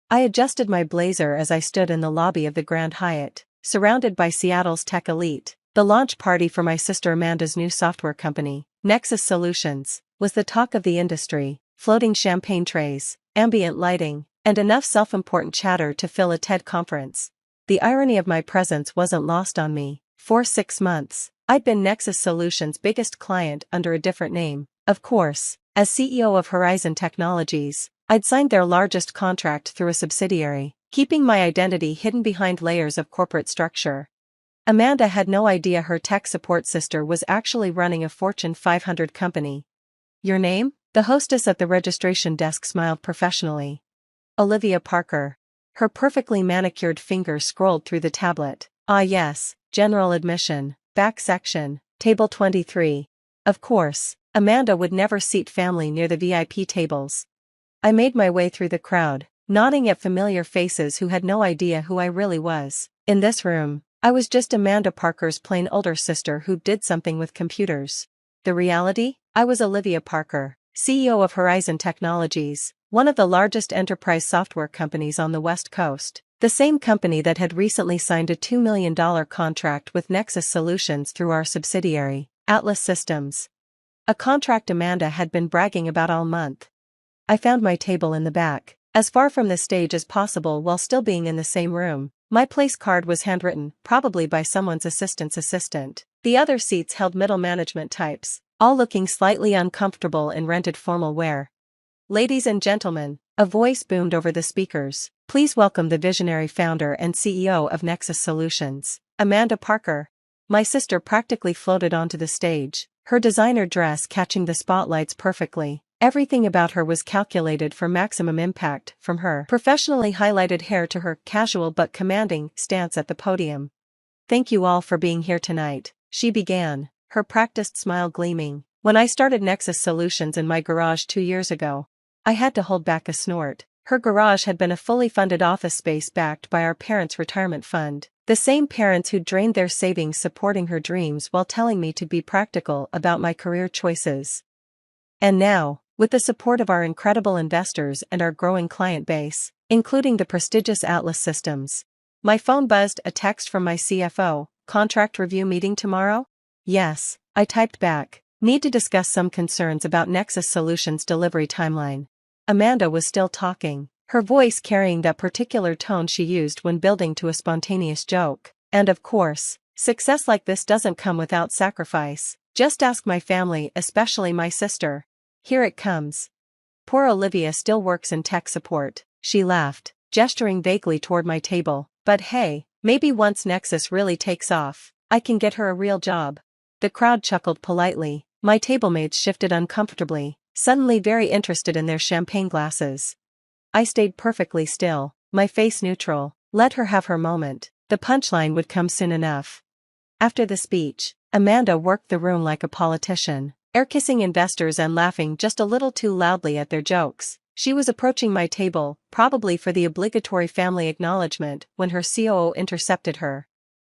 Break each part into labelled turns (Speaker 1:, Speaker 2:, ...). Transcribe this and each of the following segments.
Speaker 1: I adjusted my blazer as I stood in the lobby of the Grand Hyatt, surrounded by Seattle's tech elite. The launch party for my sister Amanda's new software company, Nexus Solutions, was the talk of the industry. Floating champagne trays, ambient lighting, and enough self-important chatter to fill a TED conference. The irony of my presence wasn't lost on me. For 6 months, I'd been Nexus Solutions' biggest client under a different name. Of course, as CEO of Horizon Technologies, I'd signed their largest contract through a subsidiary, keeping my identity hidden behind layers of corporate structure. Amanda had no idea her tech support sister was actually running a Fortune 500 company. Your name? The hostess at the registration desk smiled professionally. Olivia Parker. Her perfectly manicured fingers scrolled through the tablet. Ah yes, general admission, back section, table 23. Of course, Amanda would never seat family near the VIP tables. I made my way through the crowd, nodding at familiar faces who had no idea who I really was. In this room, I was just Amanda Parker's plain older sister who did something with computers. The reality? I was Olivia Parker, CEO of Horizon Technologies, one of the largest enterprise software companies on the West Coast, the same company that had recently signed a $2 million contract with Nexus Solutions through our subsidiary, Atlas Systems. A contract Amanda had been bragging about all month. I found my table in the back, as far from the stage as possible while still being in the same room. My place card was handwritten, probably by someone's assistant's assistant. The other seats held middle management types, all looking slightly uncomfortable in rented formal wear. Ladies and gentlemen, a voice boomed over the speakers. Please welcome the visionary founder and CEO of Nexus Solutions, Amanda Parker. My sister practically floated onto the stage, her designer dress catching the spotlights perfectly. Everything about her was calculated for maximum impact, from her professionally highlighted hair to her casual but commanding stance at the podium. Thank you all for being here tonight, she began, her practiced smile gleaming. When I started Nexus Solutions in my garage 2 years ago, I had to hold back a snort. Her garage had been a fully funded office space backed by our parents' retirement fund, the same parents who drained their savings supporting her dreams while telling me to be practical about my career choices. And now, with the support of our incredible investors and our growing client base, including the prestigious Atlas Systems, my phone buzzed. A text from my CFO, contract review meeting tomorrow? Yes, I typed back. Need to discuss some concerns about Nexus Solutions delivery timeline. Amanda was still talking, her voice carrying that particular tone she used when building to a spontaneous joke. And of course, success like this doesn't come without sacrifice. Just ask my family, especially my sister. Here it comes. Poor Olivia still works in tech support, she laughed, gesturing vaguely toward my table. But hey, maybe once Nexus really takes off, I can get her a real job. The crowd chuckled politely. My tablemates shifted uncomfortably, suddenly very interested in their champagne glasses. I stayed perfectly still, my face neutral. Let her have her moment. The punchline would come soon enough. After the speech, Amanda worked the room like a politician, air-kissing investors and laughing just a little too loudly at their jokes. She was approaching my table, probably for the obligatory family acknowledgement, when her COO intercepted her.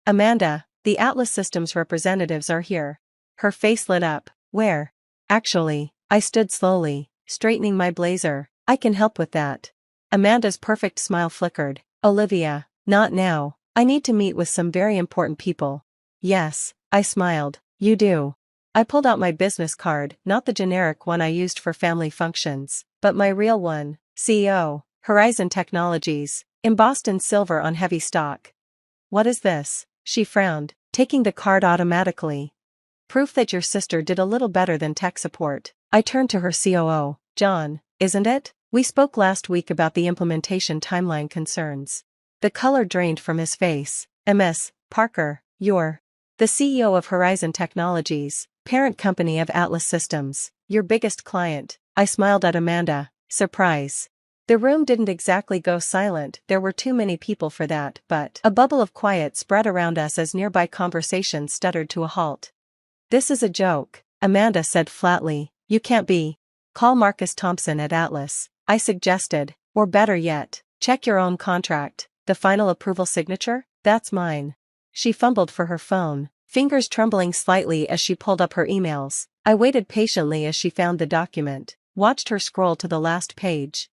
Speaker 1: Amanda, the Atlas Systems representatives are here. Her face lit up. Where? Actually, I stood slowly, straightening my blazer. I can help with that. Amanda's perfect smile flickered. Olivia, not now. I need to meet with some very important people. Yes, I smiled. You do. I pulled out my business card, not the generic one I used for family functions, but my real one, CEO, Horizon Technologies, embossed in silver on heavy stock. What is this? She frowned, taking the card automatically. Proof that your sister did a little better than tech support. I turned to her COO, John, isn't it? We spoke last week about the implementation timeline concerns. The color drained from his face. Ms. Parker, you're the CEO of Horizon Technologies, parent company of Atlas Systems, your biggest client. I smiled at Amanda, surprise. The room didn't exactly go silent, there were too many people for that, but a bubble of quiet spread around us as nearby conversations stuttered to a halt. This is a joke, Amanda said flatly. You can't be. Call Marcus Thompson at Atlas, I suggested, or better yet, check your own contract. The final approval signature? That's mine. She fumbled for her phone, fingers trembling slightly as she pulled up her emails. I waited patiently as she found the document, watched her scroll to the last page.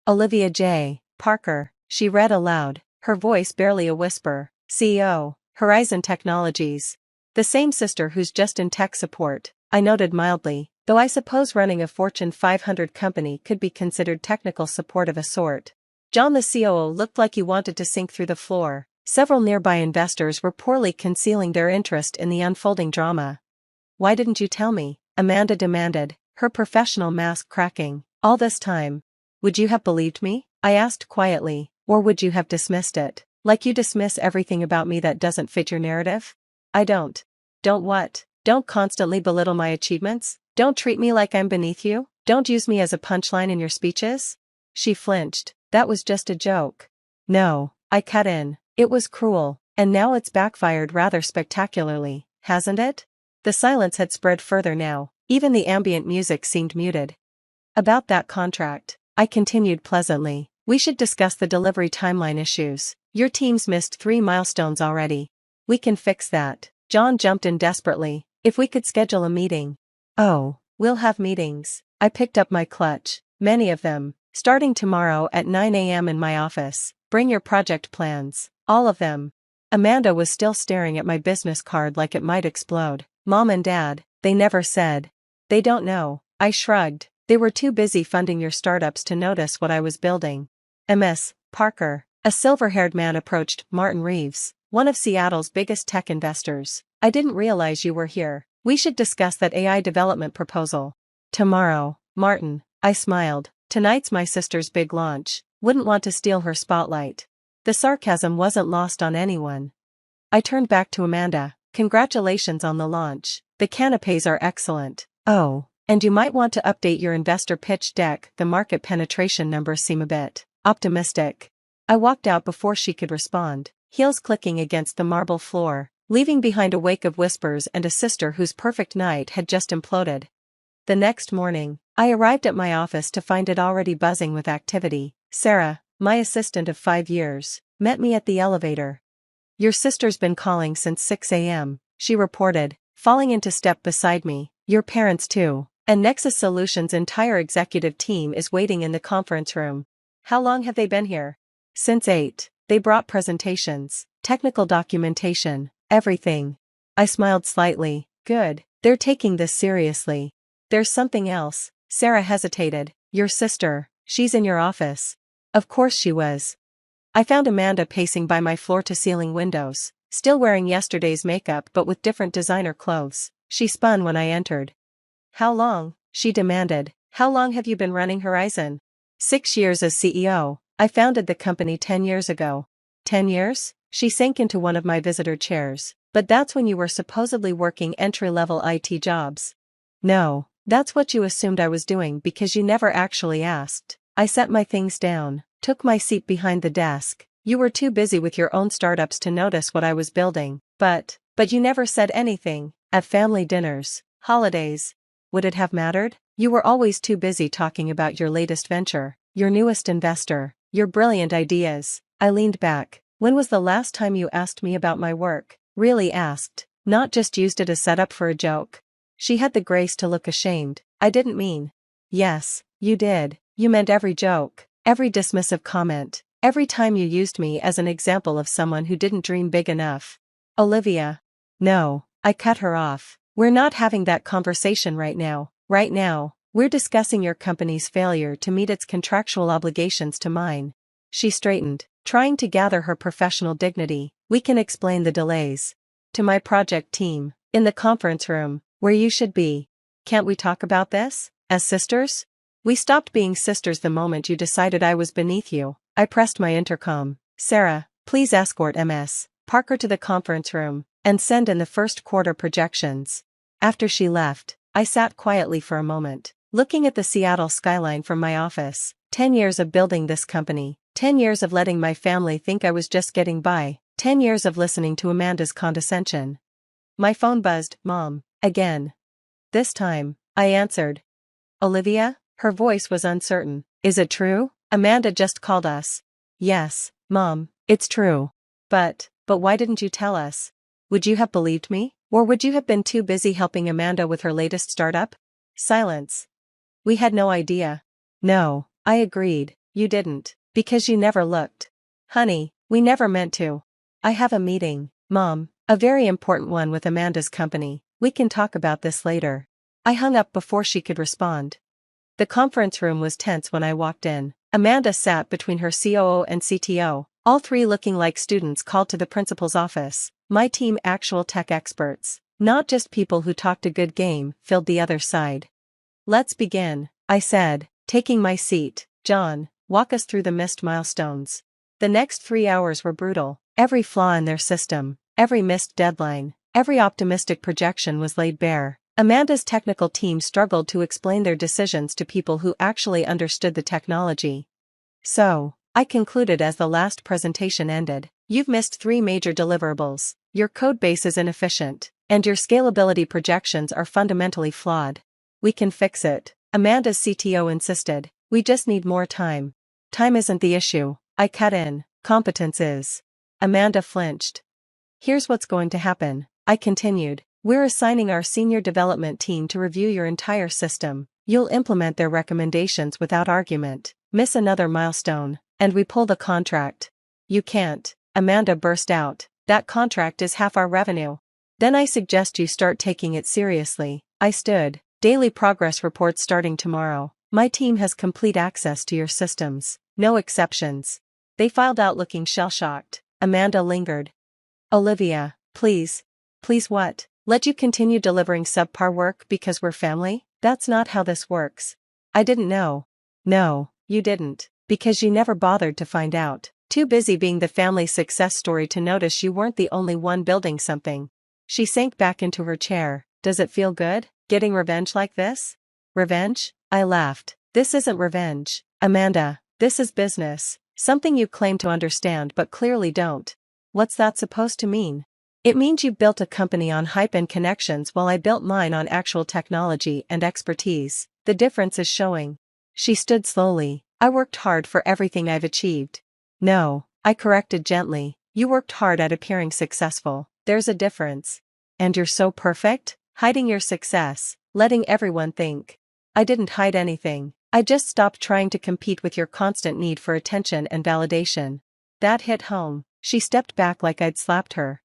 Speaker 1: Olivia J. Parker, she read aloud, her voice barely a whisper. CEO, Horizon Technologies. The same sister who's just in tech support, I noted mildly, though I suppose running a Fortune 500 company could be considered technical support of a sort. John the COO looked like he wanted to sink through the floor. Several nearby investors were poorly concealing their interest in the unfolding drama. Why didn't you tell me? Amanda demanded, her professional mask cracking. All this time. Would you have believed me? I asked quietly, or would you have dismissed it? Like you dismiss everything about me that doesn't fit your narrative? I don't. Don't what? Don't constantly belittle my achievements? Don't treat me like I'm beneath you? Don't use me as a punchline in your speeches? She flinched. That was just a joke. No, I cut in. It was cruel, and now it's backfired rather spectacularly, hasn't it? The silence had spread further now, even the ambient music seemed muted. About that contract, I continued pleasantly, we should discuss the delivery timeline issues. Your team's missed 3 milestones already. We can fix that. John jumped in desperately. If we could schedule a meeting. Oh, we'll have meetings. I picked up my clutch. Many of them. Starting tomorrow at 9 a.m. in my office. Bring your project plans. All of them. Amanda was still staring at my business card like it might explode. Mom and Dad, they never said. They don't know. I shrugged. They were too busy funding your startups to notice what I was building. Ms. Parker. A silver-haired man approached. Martin Reeves, one of Seattle's biggest tech investors. I didn't realize you were here. We should discuss that AI development proposal. Tomorrow, Martin. I smiled. Tonight's my sister's big launch. Wouldn't want to steal her spotlight. The sarcasm wasn't lost on anyone. I turned back to Amanda. Congratulations on the launch. The canapés are excellent. Oh, and you might want to update your investor pitch deck. The market penetration numbers seem a bit optimistic. I walked out before she could respond, heels clicking against the marble floor, leaving behind a wake of whispers and a sister whose perfect night had just imploded. The next morning, I arrived at my office to find it already buzzing with activity. Sarah, my assistant of 5 years, met me at the elevator. Your sister's been calling since 6 a.m., she reported, falling into step beside me. Your parents too, and Nexus Solutions' entire executive team is waiting in the conference room. How long have they been here? Since 8. They brought presentations, technical documentation, everything. I smiled slightly. Good, they're taking this seriously. There's something else. Sarah hesitated. Your sister, she's in your office. Of course she was. I found Amanda pacing by my floor-to-ceiling windows, still wearing yesterday's makeup but with different designer clothes. She spun when I entered. How long? She demanded. How long have you been running Horizon? 6 years as CEO. I founded the company 10 years ago. 10 years? She sank into one of my visitor chairs. But that's when you were supposedly working entry-level IT jobs. No, that's what you assumed I was doing because you never actually asked. I set my things down, took my seat behind the desk. You were too busy with your own startups to notice what I was building. But you never said anything. At family dinners, holidays. Would it have mattered? You were always too busy talking about your latest venture, your newest investor, your brilliant ideas. I leaned back. When was the last time you asked me about my work? Really asked, not just used it as setup for a joke. She had the grace to look ashamed. I didn't mean. Yes, you did. You meant every joke, every dismissive comment, every time you used me as an example of someone who didn't dream big enough. Olivia. No, I cut her off. We're not having that conversation right now. Right now, we're discussing your company's failure to meet its contractual obligations to mine. She straightened, trying to gather her professional dignity. We can explain the delays. To my project team, in the conference room, where you should be. Can't we talk about this? As sisters? We stopped being sisters the moment you decided I was beneath you. I pressed my intercom. Sarah, please escort Ms. Parker to the conference room, and send in the first quarter projections. After she left, I sat quietly for a moment, looking at the Seattle skyline from my office. 10 years of building this company, 10 years of letting my family think I was just getting by, 10 years of listening to Amanda's condescension. My phone buzzed. Mom, again. This time, I answered. Olivia? Her voice was uncertain. Is it true? Amanda just called us. Yes, Mom, it's true. But why didn't you tell us? Would you have believed me? Or would you have been too busy helping Amanda with her latest startup? Silence. We had no idea. No, I agreed. You didn't. Because you never looked. Honey, we never meant to. I have a meeting, Mom, a very important one with Amanda's company. We can talk about this later. I hung up before she could respond. The conference room was tense when I walked in. Amanda sat between her COO and CTO, all three looking like students called to the principal's office. My team, actual tech experts, not just people who talked a good game, filled the other side. Let's begin, I said, taking my seat. John, walk us through the missed milestones. The next 3 hours were brutal. Every flaw in their system, every missed deadline, every optimistic projection was laid bare. Amanda's technical team struggled to explain their decisions to people who actually understood the technology. So, I concluded as the last presentation ended, you've missed 3 major deliverables, your codebase is inefficient, and your scalability projections are fundamentally flawed. We can fix it, Amanda's CTO insisted, we just need more time. Time isn't the issue, I cut in, competence is. Amanda flinched. Here's what's going to happen, I continued. We're assigning our senior development team to review your entire system. You'll implement their recommendations without argument, miss another milestone, and we pull the contract. You can't, Amanda burst out, that contract is half our revenue. Then I suggest you start taking it seriously. I stood, daily progress reports starting tomorrow. My team has complete access to your systems, no exceptions. They filed out looking shell-shocked. Amanda lingered. Olivia, please. Please what? Let you continue delivering subpar work because we're family? That's not how this works. I didn't know. No, you didn't, because you never bothered to find out. Too busy being the family success story to notice you weren't the only one building something. She sank back into her chair. Does it feel good, getting revenge like this? Revenge? I laughed. This isn't revenge, Amanda. This is business. Something you claim to understand but clearly don't. What's that supposed to mean? It means you built a company on hype and connections while I built mine on actual technology and expertise. The difference is showing. She stood slowly. I worked hard for everything I've achieved. No, I corrected gently. You worked hard at appearing successful. There's a difference. And you're so perfect? Hiding your success, letting everyone think. I didn't hide anything. I just stopped trying to compete with your constant need for attention and validation. That hit home. She stepped back like I'd slapped her.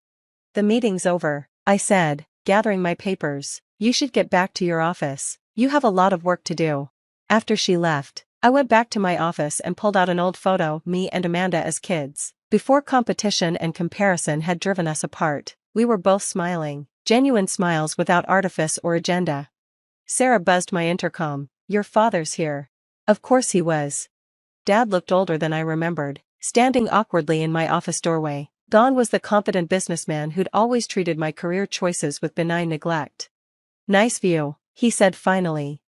Speaker 1: The meeting's over, I said, gathering my papers. You should get back to your office. You have a lot of work to do. After she left, I went back to my office and pulled out an old photo, me and Amanda as kids. Before competition and comparison had driven us apart, we were both smiling, genuine smiles without artifice or agenda. Sarah buzzed my intercom. Your father's here. Of course he was. Dad looked older than I remembered, standing awkwardly in my office doorway. Don was the confident businessman who'd always treated my career choices with benign neglect. Nice view, he said finally.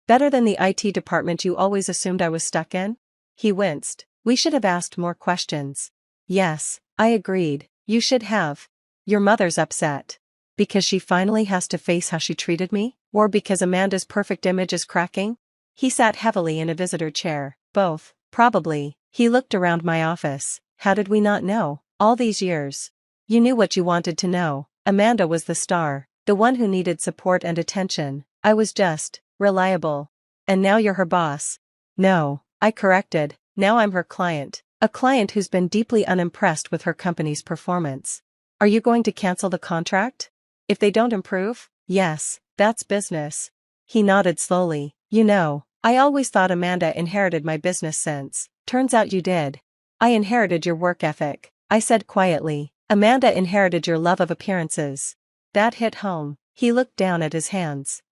Speaker 1: Better than the IT department you always assumed I was stuck in? He winced. We should have asked more questions. Yes, I agreed. You should have. Your mother's upset. Because she finally has to face how she treated me? Or because Amanda's perfect image is cracking? He sat heavily in a visitor chair. Both, probably. He looked around my office. How did we not know? All these years. You knew what you wanted to know. Amanda was the star, the one who needed support and attention. I was just, reliable. And now you're her boss. No, I corrected. Now I'm her client. A client who's been deeply unimpressed with her company's performance. Are you going to cancel the contract? If they don't improve? Yes, that's business. He nodded slowly. You know, I always thought Amanda inherited my business sense. Turns out you did. I inherited your work ethic, I said quietly. Amanda inherited your love of appearances. That hit home. He looked down at his hands.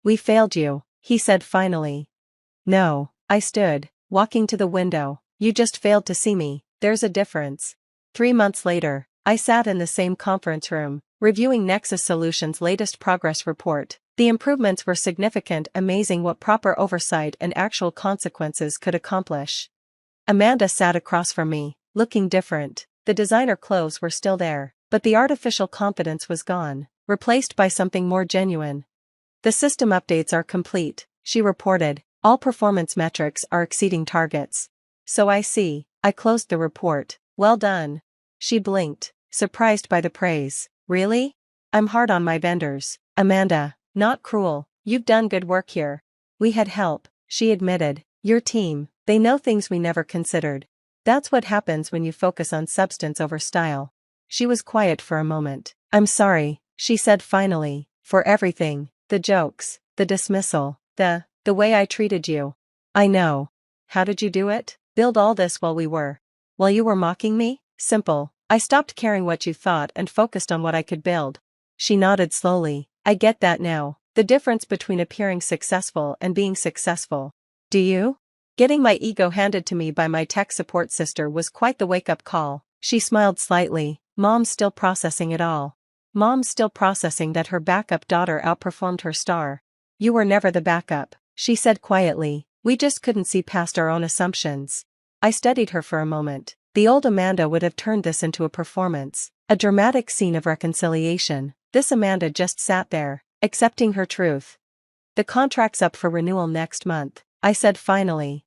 Speaker 1: We failed you, he said finally. No, I stood, walking to the window. You just failed to see me. There's a difference. 3 months later, I sat in the same conference room, reviewing Nexus Solutions' latest progress report. The improvements were significant, amazing what proper oversight and actual consequences could accomplish. Amanda sat across from me, looking different. The designer clothes were still there, but the artificial confidence was gone, replaced by something more genuine. The system updates are complete, she reported. All performance metrics are exceeding targets. So I see. I closed the report. Well done. She blinked, surprised by the praise. Really? I'm hard on my vendors, Amanda. Not cruel. You've done good work here. We had help, she admitted. Your team, They know things we never considered. That's what happens when you focus on substance over style. She was quiet for a moment. I'm sorry, she said finally, for everything, the jokes, the dismissal, the way I treated you. I know. How did you do it? Build all this while you were mocking me? Simple. I stopped caring what you thought and focused on what I could build. She nodded slowly. I get that now. The difference between appearing successful and being successful. Do you? Getting my ego handed to me by my tech support sister was quite the wake-up call. She smiled slightly. Mom's still processing it all. Mom's still processing that her backup daughter outperformed her star. You were never the backup, she said quietly. We just couldn't see past our own assumptions. I studied her for a moment. The old Amanda would have turned this into a performance, a dramatic scene of reconciliation. This Amanda just sat there, accepting her truth. The contract's up for renewal next month, I said finally.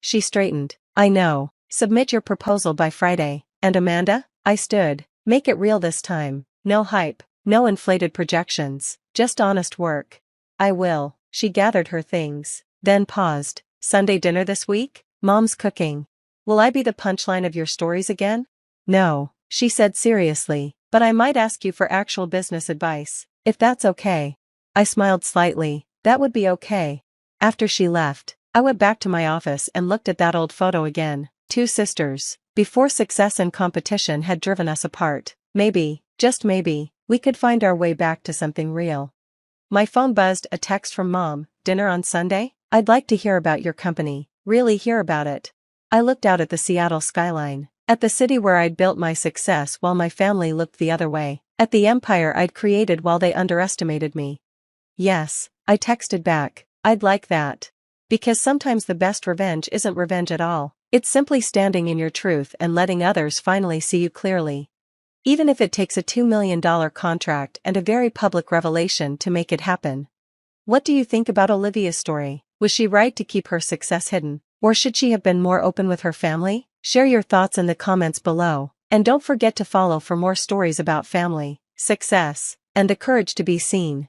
Speaker 1: She straightened. I know. Submit your proposal by Friday. And Amanda? I stood. Make it real this time. No hype, no inflated projections, just honest work. I will. She gathered her things, then paused. Sunday dinner this week? Mom's cooking. Will I be the punchline of your stories again? No, she said seriously, but I might ask you for actual business advice, if that's okay. I smiled slightly. That would be okay. After she left, I went back to my office and looked at that old photo again. Two sisters. Before success and competition had driven us apart, maybe, just maybe, we could find our way back to something real. My phone buzzed. A text from Mom. Dinner on Sunday? I'd like to hear about your company, really hear about it. I looked out at the Seattle skyline, at the city where I'd built my success while my family looked the other way, at the empire I'd created while they underestimated me. Yes, I texted back, I'd like that. Because sometimes the best revenge isn't revenge at all. It's simply standing in your truth and letting others finally see you clearly. Even if it takes a $2 million contract and a very public revelation to make it happen. What do you think about Olivia's story? Was she right to keep her success hidden, or should she have been more open with her family? Share your thoughts in the comments below, and don't forget to follow for more stories about family, success, and the courage to be seen.